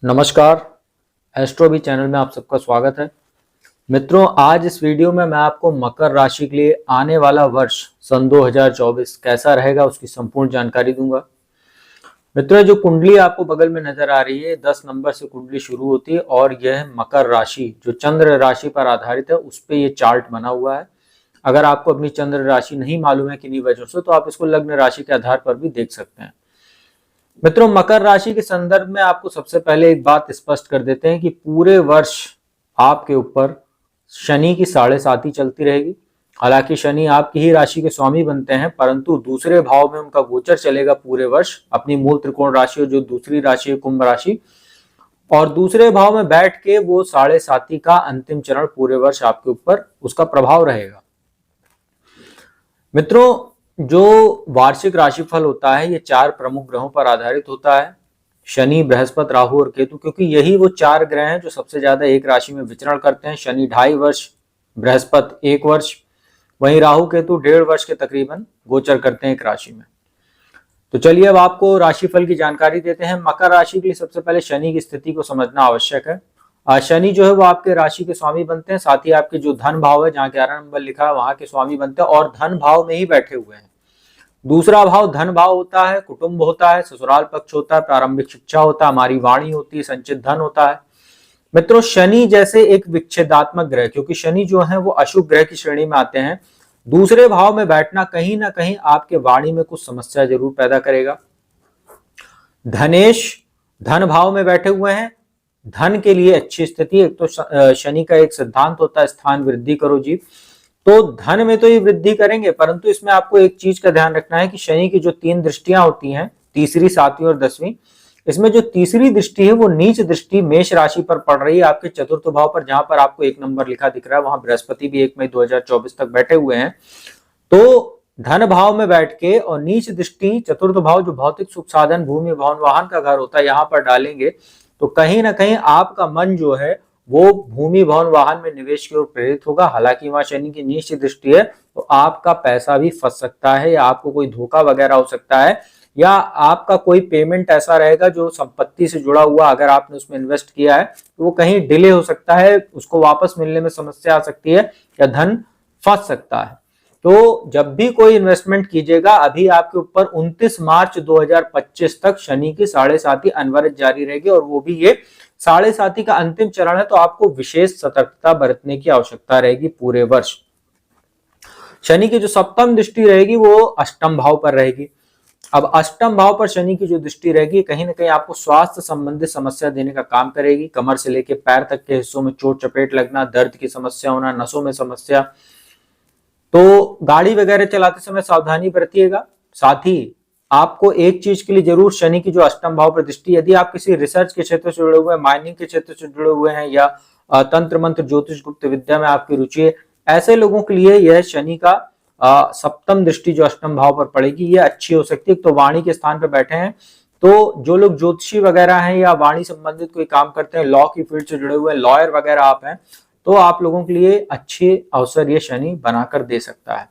नमस्कार। Astro channel में आप सबका स्वागत है। मित्रों, आज इस वीडियो में मैं आपको मकर राशि के लिए आने वाला वर्ष सन 2024 कैसा रहेगा उसकी संपूर्ण जानकारी दूंगा। मित्रों, जो कुंडली आपको बगल में नजर आ रही है 10 नंबर से कुंडली शुरू होती है और यह मकर राशि जो चंद्र राशि पर आधारित है उस पे ये चार्ट बना हुआ है। अगर आपको अपनी चंद्र राशि नहीं मालूम है किन्हीं वजह से तो आप इसको लग्न राशि के आधार पर भी देख सकते हैं। मित्रों, मकर राशि के संदर्भ में आपको सबसे पहले एक बात स्पष्ट कर देते हैं कि पूरे वर्ष आपके ऊपर शनि की 7.5 चलती रहेगी। हालांकि शनि आपकी ही राशि के स्वामी बनते हैं, परंतु दूसरे भाव में उनका गोचर चलेगा पूरे वर्ष अपनी मूल त्रिकोण राशि जो दूसरी राशि है कुंभ राशि, और दूसरे भाव में बैठ के वो 7.5 का अंतिम चरण पूरे वर्ष आपके ऊपर उसका प्रभाव रहेगा। मित्रों, जो वार्षिक राशिफल होता है ये 4 प्रमुख ग्रहों पर आधारित होता है, शनि, बृहस्पति, राहु और केतु, क्योंकि यही वो 4 ग्रह हैं जो सबसे ज्यादा एक राशि में विचरण करते हैं। शनि 2.5 वर्ष, बृहस्पति 1 वर्ष, वहीं राहु केतु 1.5 वर्ष के तकरीबन गोचर करते हैं एक राशि में। तो चलिए अब आपको राशिफल की जानकारी देते हैं। मकर राशि के लिए सबसे पहले शनि की स्थिति को समझना आवश्यक है। शनि जो है वो आपके राशि के स्वामी बनते हैं, साथ ही आपके जो धन भाव है जहाँ 11 नंबर लिखा है वहां के स्वामी बनते हैं और धन भाव में ही बैठे हुए हैं। दूसरा भाव धन भाव होता है, कुटुंब होता है, ससुराल पक्ष होता है, प्रारंभिक शिक्षा होता है, हमारी वाणी होती है, संचित धन होता है। मित्रों, शनि जैसे एक विच्छेदात्मक ग्रह, क्योंकि शनि जो है वो अशुभ ग्रह की श्रेणी में आते हैं, दूसरे भाव में बैठना कहीं ना कहीं आपके वाणी में कुछ समस्या जरूर पैदा करेगा। धनेश धन भाव में बैठे हुए हैं, धन के लिए अच्छी स्थिति। एक तो शनि का एक सिद्धांत होता है स्थान वृद्धि करो जी, तो धन में तो ये वृद्धि करेंगे, परंतु इसमें आपको एक चीज का ध्यान रखना है कि शनि की जो 3 दृष्टियां होती हैं, तीसरी, 7वीं और 10वीं, इसमें जो तीसरी दृष्टि है वो नीच दृष्टि मेष राशि पर पड़ रही है आपके चतुर्थ भाव पर, जहां पर आपको 1 नंबर लिखा दिख रहा है वहां बृहस्पति भी 1 मई 2024 तक बैठे हुए हैं। तो धन भाव में बैठ के और नीच दृष्टि चतुर्थ भाव जो भौतिक सुख साधन, भूमि, भवन, वाहन का घर होता है यहाँ पर डालेंगे, तो कहीं ना कहीं आपका मन जो है वो भूमि, भवन, वाहन में निवेश की ओर प्रेरित होगा। हालांकि वहां शनि की नीच दृष्टि है तो आपका पैसा भी फंस सकता है, या आपको कोई धोखा वगैरह हो सकता है, या आपका कोई पेमेंट ऐसा रहेगा जो संपत्ति से जुड़ा हुआ, अगर आपने उसमें इन्वेस्ट किया है तो वो कहीं डिले हो सकता है, उसको वापस मिलने में समस्या आ सकती है, या धन फंस सकता है। तो जब भी कोई इन्वेस्टमेंट कीजिएगा, अभी आपके ऊपर 29 मार्च 2025 तक शनि की 7.5 अनवरत जारी रहेगी, और वो भी ये 7.5 का अंतिम चरण है, तो आपको विशेष सतर्कता बरतने की आवश्यकता रहेगी पूरे वर्ष। शनि की जो 7वीं दृष्टि रहेगी वो अष्टम भाव पर रहेगी। अब अष्टम भाव पर शनि की जो दृष्टि रहेगी कहीं ना कहीं आपको स्वास्थ्य संबंधित समस्या देने का काम करेगी। कमर से लेकर पैर तक के हिस्सों में चोट चपेट लगना, दर्द की समस्या होना, नसों में समस्या। तो गाड़ी वगैरह चलाते समय सावधानी बरतिएगा। साथ ही आपको एक चीज के लिए जरूर शनि की जो अष्टम भाव पर दृष्टि, यदि आप किसी रिसर्च के क्षेत्र से जुड़े हुए हैं, माइनिंग के क्षेत्र से जुड़े हुए हैं, या तंत्र मंत्र ज्योतिष गुप्त विद्या में आपकी रुचि है, ऐसे लोगों के लिए यह शनि का 7वीं दृष्टि जो अष्टम भाव पर पड़ेगी ये अच्छी हो सकती है। तो वाणी के स्थान पर बैठे हैं, तो जो लोग ज्योतिषी वगैरह हैं या वाणी संबंधित कोई काम करते हैं, लॉ की फील्ड से जुड़े हुए लॉयर वगैरह आप हैं, तो आप लोगों के लिए अच्छे अवसर ये शनि बनाकर दे सकता है।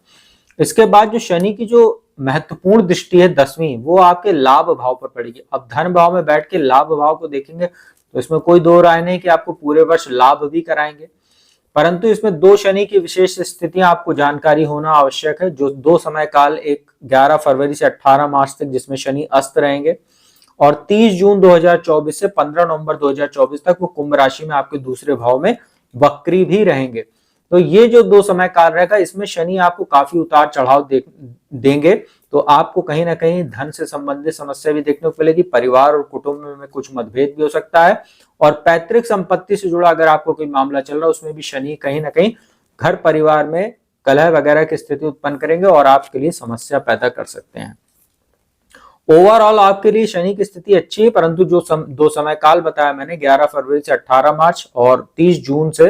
इसके बाद जो शनि की जो महत्वपूर्ण दृष्टि है 10वीं, वो आपके लाभ भाव पर पड़ेगी। अब धन भाव में बैठ के लाभ भाव को देखेंगे तो इसमें कोई दो राय नहीं कि आपको पूरे वर्ष लाभ भी कराएंगे, परंतु इसमें 2 शनि की विशेष स्थितियां आपको जानकारी होना आवश्यक है। जो 2 समय काल, एक 11 फरवरी से 18 मार्च तक जिसमें शनि अस्त रहेंगे, और 30 जून 2024 से 15 नवंबर 2024 तक वो कुंभ राशि में आपके दूसरे भाव में वक्री भी रहेंगे। तो ये जो 2 समय काल रहेगा इसमें शनि आपको काफी उतार चढ़ाव देंगे, तो आपको कहीं ना कहीं धन से संबंधित समस्या भी देखने को मिलेगी, परिवार और कुटुंब में कुछ मतभेद भी हो सकता है, और पैतृक संपत्ति से जुड़ा अगर आपको कोई मामला चल रहा है उसमें भी शनि कहीं ना कहीं घर परिवार में कलह वगैरह की स्थिति उत्पन्न करेंगे और आपके लिए समस्या पैदा कर सकते हैं। ओवरऑल आपके लिए शनि की स्थिति अच्छी है, परंतु जो 2 समय काल बताया मैंने, 11 फरवरी से 18 मार्च और 30 जून से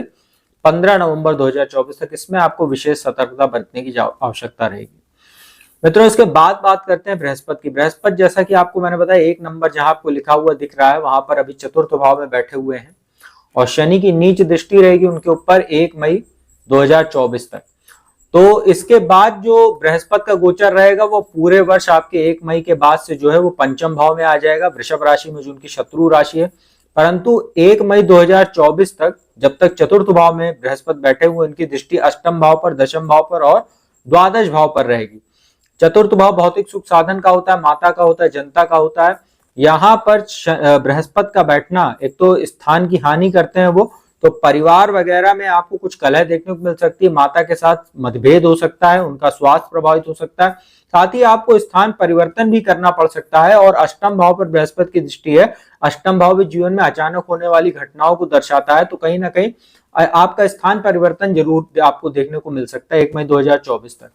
15 नवंबर 2024 तक, इसमें आपको विशेष सतर्कता बरतने की आवश्यकता रहेगी। मित्रों, इसके बाद बात करते हैं बृहस्पति की। बृहस्पति जैसा कि आपको मैंने बताया 1 नंबर जहां आपको लिखा हुआ दिख रहा है वहां पर अभी चतुर्थ भाव में बैठे हुए हैं, और शनि की नीच दृष्टि रहेगी उनके ऊपर 1 मई 2024 तक। तो इसके बाद जो बृहस्पति का गोचर रहेगा वो पूरे वर्ष आपके 1 मई के बाद से जो है वो पंचम भाव में आ जाएगा, वृषभ राशि में, जो उनकी शत्रु राशि है। परंतु 1 मई 2024 तक, जब तक चतुर्थ भाव में बृहस्पति बैठे हुए, इनकी दृष्टि अष्टम भाव पर, दशम भाव पर और द्वादश भाव पर रहेगी। चतुर्थ भाव भौतिक सुख साधन का होता है, माता का होता है, जनता का होता है। यहाँ पर बृहस्पति का बैठना एक तो स्थान की हानि करते हैं वो, तो परिवार वगैरह में आपको कुछ कलह देखने को मिल सकती है, माता के साथ मतभेद हो सकता है, उनका स्वास्थ्य प्रभावित हो सकता है, साथ ही आपको स्थान परिवर्तन भी करना पड़ सकता है। और अष्टम भाव पर बृहस्पति की दृष्टि है, अष्टम भाव भी जीवन में अचानक होने वाली घटनाओं को दर्शाता है, तो कहीं ना कहीं आपका स्थान परिवर्तन जरूर आपको देखने को मिल सकता है 1 मई 2024 तक।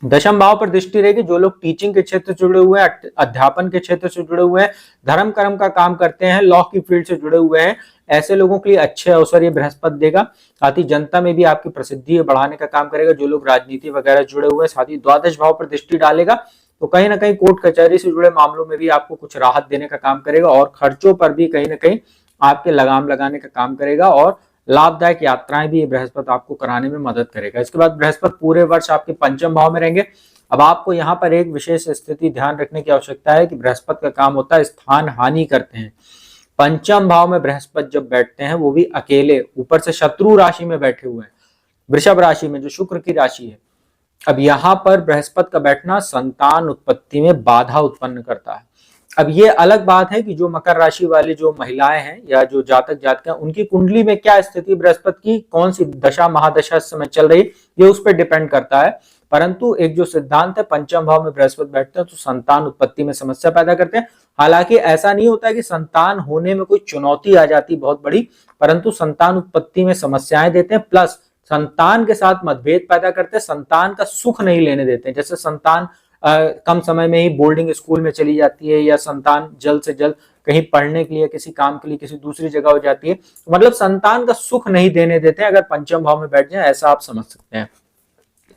दशम भाव पर दृष्टि रहेगी, जो लोग टीचिंग के क्षेत्र से जुड़े हुए हैं, अध्यापन के क्षेत्र से जुड़े हुए हैं, धर्म कर्म का काम करते हैं, लॉ की फील्ड से जुड़े हुए हैं, ऐसे लोगों के लिए अच्छे अवसर ये बृहस्पति देगा। साथ ही जनता में भी आपकी प्रसिद्धि बढ़ाने का काम करेगा, जो लोग राजनीति वगैरह जुड़े हुए हैं। साथ ही द्वादश भाव पर दृष्टि डालेगा, तो कहीं ना कहीं कोर्ट कचहरी से जुड़े मामलों में भी आपको कुछ राहत देने का काम करेगा, और खर्चों पर भी कहीं ना कहीं आपके लगाम लगाने का काम करेगा, और लाभदायक यात्राएं भी ये बृहस्पति आपको कराने में मदद करेगा। इसके बाद बृहस्पति पूरे वर्ष आपके पंचम भाव में रहेंगे। अब आपको यहाँ पर एक विशेष स्थिति ध्यान रखने की आवश्यकता है कि बृहस्पति का काम होता है स्थान हानि करते हैं। पंचम भाव में बृहस्पति जब बैठते हैं, वो भी अकेले, ऊपर से शत्रु राशि में बैठे हुए हैं, वृषभ राशि में, जो शुक्र की राशि है। अब यहाँ पर बृहस्पति का बैठना संतान उत्पत्ति में बाधा उत्पन्न करता है। अब ये अलग बात है कि जो मकर राशि वाली जो महिलाएं हैं या जो जातक जातिका, उनकी कुंडली में क्या स्थिति बृहस्पति की, कौन सी दशा महादशा इस समय चल रही, ये उस पर डिपेंड करता है। परंतु एक जो सिद्धांत है, पंचम भाव में बृहस्पति बैठते हैं तो संतान उत्पत्ति में समस्या पैदा करते हैं। हालांकि ऐसा नहीं होता है कि संतान होने में कोई चुनौती आ जाती बहुत बड़ी, परंतु संतान उत्पत्ति में समस्याएं देते हैं, प्लस संतान के साथ मतभेद पैदा करते हैं, संतान का सुख नहीं लेने देते हैं। जैसे संतान कम समय में ही बोर्डिंग स्कूल में चली जाती है, या संतान जल्द से जल्द कहीं पढ़ने के लिए, किसी काम के लिए किसी दूसरी जगह हो जाती है, तो मतलब संतान का सुख नहीं देने देते हैं अगर पंचम भाव में बैठ जाए, ऐसा आप समझ सकते हैं।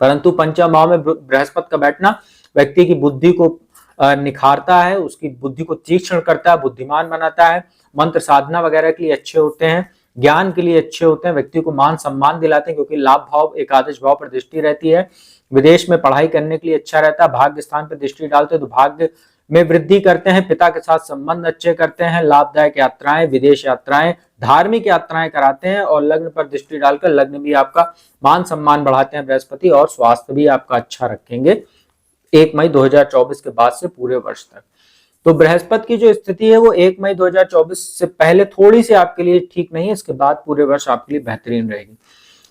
परंतु पंचम भाव में बृहस्पति का बैठना व्यक्ति की बुद्धि को निखारता है, उसकी बुद्धि को तीक्ष्ण करता है, बुद्धिमान बनाता है, मंत्र साधना वगैरह के लिए अच्छे होते हैं, ज्ञान के लिए अच्छे होते हैं, व्यक्ति को मान सम्मान दिलाते हैं, क्योंकि लाभ भाव एकादश भाव पर दृष्टि रहती है। विदेश में पढ़ाई करने के लिए अच्छा रहता है, भाग्य स्थान पर दृष्टि डालते हैं तो भाग्य में वृद्धि करते हैं, पिता के साथ संबंध अच्छे करते हैं, लाभदायक यात्राएं, विदेश यात्राएं, धार्मिक यात्राएं कराते हैं, और लग्न पर दृष्टि डालकर लग्न भी आपका मान सम्मान बढ़ाते हैं बृहस्पति, और स्वास्थ्य भी आपका अच्छा रखेंगे 1 मई 2024 के बाद से पूरे वर्ष तक। तो बृहस्पति की जो स्थिति है वो 1 मई 2024 से पहले थोड़ी सी आपके लिए ठीक नहीं है, इसके बाद पूरे वर्ष आपके लिए बेहतरीन रहेगी।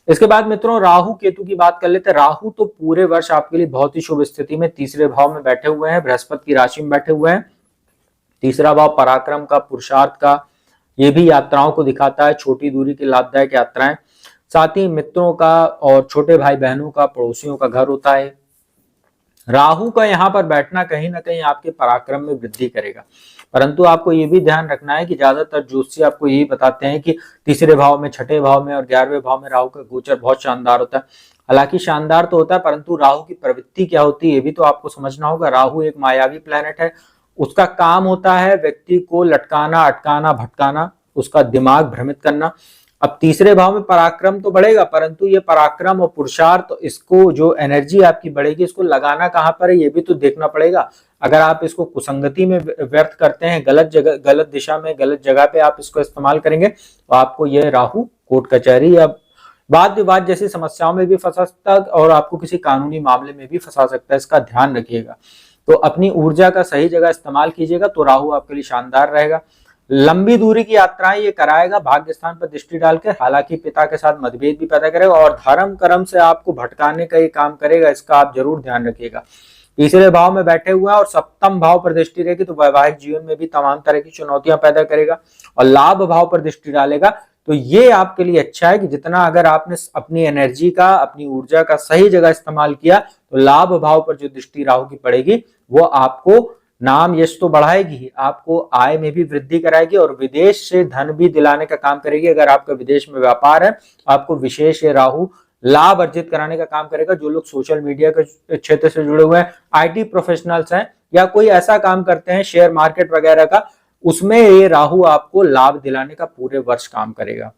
इसके बाद मित्रों राहु केतु की बात कर लेते हैं। राहु तो पूरे वर्ष आपके लिए बहुत ही शुभ स्थिति में तीसरे भाव में बैठे हुए हैं, बृहस्पति की राशि में बैठे हुए हैं। तीसरा भाव पराक्रम का, पुरुषार्थ का, ये भी यात्राओं को दिखाता है, छोटी दूरी की लाभदायक यात्राएं, साथ ही मित्रों का और छोटे भाई बहनों का, पड़ोसियों का घर होता है। राहु का यहाँ पर बैठना कहीं ना कहीं आपके पराक्रम में वृद्धि करेगा, परंतु आपको ये भी ध्यान रखना है कि ज्यादातर ज्योतिषी आपको यही बताते हैं कि तीसरे भाव में, छठे भाव में और 11वें भाव में राहु का गोचर बहुत शानदार होता है। हालांकि शानदार तो होता है, परंतु राहु की प्रवृत्ति क्या होती है ये भी तो आपको समझना होगा। राहु एक मायावी प्लेनेट है, उसका काम होता है व्यक्ति को लटकाना, अटकाना, भटकाना, उसका दिमाग भ्रमित करना। अब तीसरे भाव में पराक्रम तो बढ़ेगा, परंतु ये पराक्रम और पुरुषार्थ, तो इसको जो एनर्जी आपकी बढ़ेगी, इसको लगाना कहाँ पर है ये भी तो देखना पड़ेगा। अगर आप इसको कुसंगति में व्यर्थ करते हैं, गलत जगह, गलत दिशा में, गलत जगह पे आप इसको इस्तेमाल करेंगे, तो आपको यह राहु कोर्ट कचहरी या वाद विवाद जैसी समस्याओं में भी फंसा सकता है, और आपको किसी कानूनी मामले में भी फंसा सकता है। इसका ध्यान रखिएगा। तो अपनी ऊर्जा का सही जगह इस्तेमाल कीजिएगा, तो राहु आपके लिए शानदार रहेगा। लंबी दूरी की यात्राएं ये कराएगा भाग्य स्थान पर दृष्टि डालकर, हालांकि पिता के साथ मतभेद भी पैदा करेगा, और धर्म कर्म से आपको भटकाने का ये काम करेगा, इसका आप जरूर ध्यान रखिएगा। तीसरे भाव में बैठे हुए हैं और सप्तम भाव पर दृष्टि रहेगी, तो वैवाहिक जीवन में भी तमाम तरह की चुनौतियां पैदा करेगा, और लाभ भाव पर दृष्टि डालेगा। तो ये आपके लिए अच्छा है कि जितना अगर आपने अपनी एनर्जी का, अपनी ऊर्जा का सही जगह इस्तेमाल किया, तो लाभ भाव पर जो दृष्टि राहु की पड़ेगी वो आपको नाम यश तो बढ़ाएगी ही, आपको आय में भी वृद्धि कराएगी, और विदेश से धन भी दिलाने का काम करेगी। अगर आपका विदेश में व्यापार है, आपको विशेष ये राहु लाभ अर्जित कराने का काम करेगा। जो लोग सोशल मीडिया के क्षेत्र से जुड़े हुए हैं, IT प्रोफेशनल्स हैं, या कोई ऐसा काम करते हैं शेयर मार्केट वगैरह का, उसमें ये राहु आपको लाभ दिलाने का पूरे वर्ष काम करेगा।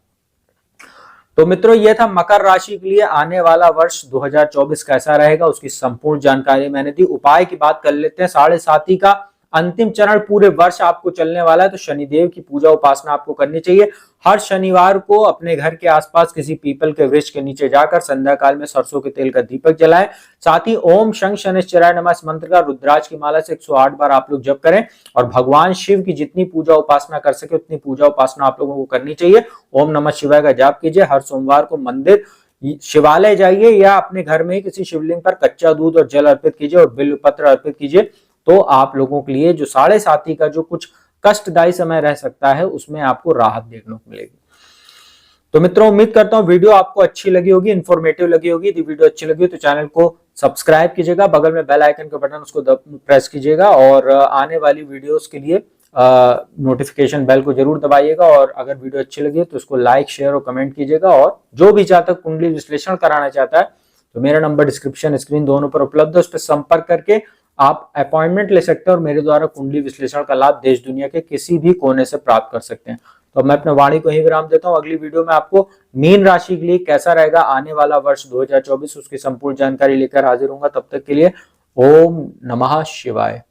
तो मित्रों ये था मकर राशि के लिए आने वाला वर्ष 2024 कैसा रहेगा, उसकी संपूर्ण जानकारी मैंने दी। उपाय की बात कर लेते हैं। 7.5 का अंतिम चरण पूरे वर्ष आपको चलने वाला है, तो शनिदेव की पूजा उपासना आपको करनी चाहिए। हर शनिवार को अपने घर के आसपास किसी पीपल के वृक्ष के नीचे जाकर संध्या काल में सरसों के तेल का दीपक जलाएं। साथ ही ओम शं शनिश्चराय नमः इस मंत्र का रुद्राक्ष की माला से 108 बार आप लोग जप करें और भगवान शिव की जितनी पूजा उपासना कर सके उतनी पूजा उपासना आप लोगों को करनी चाहिए। ओम नमः शिवाय का जाप कीजिए। हर सोमवार को मंदिर शिवालय जाइए या अपने घर में ही किसी शिवलिंग पर कच्चा दूध और जल अर्पित कीजिए और बिल्व पत्र अर्पित कीजिए। तो आप लोगों के लिए जो 7.5 का जो कुछ कष्टदायी समय रह सकता है उसमें आपको राहत देखने को मिलेगी। तो मित्रों, उम्मीद करता हूं वीडियो आपको अच्छी लगी होगी, इन्फॉर्मेटिव लगी होगी। यदि वीडियो अच्छी लगी तो चैनल को सब्सक्राइब कीजिएगा, बगल में बेल आइकन का बटन उसको प्रेस कीजिएगा और आने वाली वीडियोस के लिए नोटिफिकेशन बेल को जरूर दबाइएगा। और अगर वीडियो अच्छी लगी तो उसको लाइक, शेयर और कमेंट कीजिएगा। और जो भी चाहता कुंडली विश्लेषण कराना चाहता है तो मेरा नंबर डिस्क्रिप्शन, स्क्रीन दोनों पर उपलब्ध है, उस पर संपर्क करके आप अपॉइंटमेंट ले सकते हैं और मेरे द्वारा कुंडली विश्लेषण का लाभ देश दुनिया के किसी भी कोने से प्राप्त कर सकते हैं। तो मैं अपने वाणी को ही विराम देता हूं। अगली वीडियो में आपको मीन राशि के लिए कैसा रहेगा आने वाला वर्ष 2024 उसकी संपूर्ण जानकारी लेकर हाजिर होऊंगा। तब तक के लिए ओम नमः शिवाय।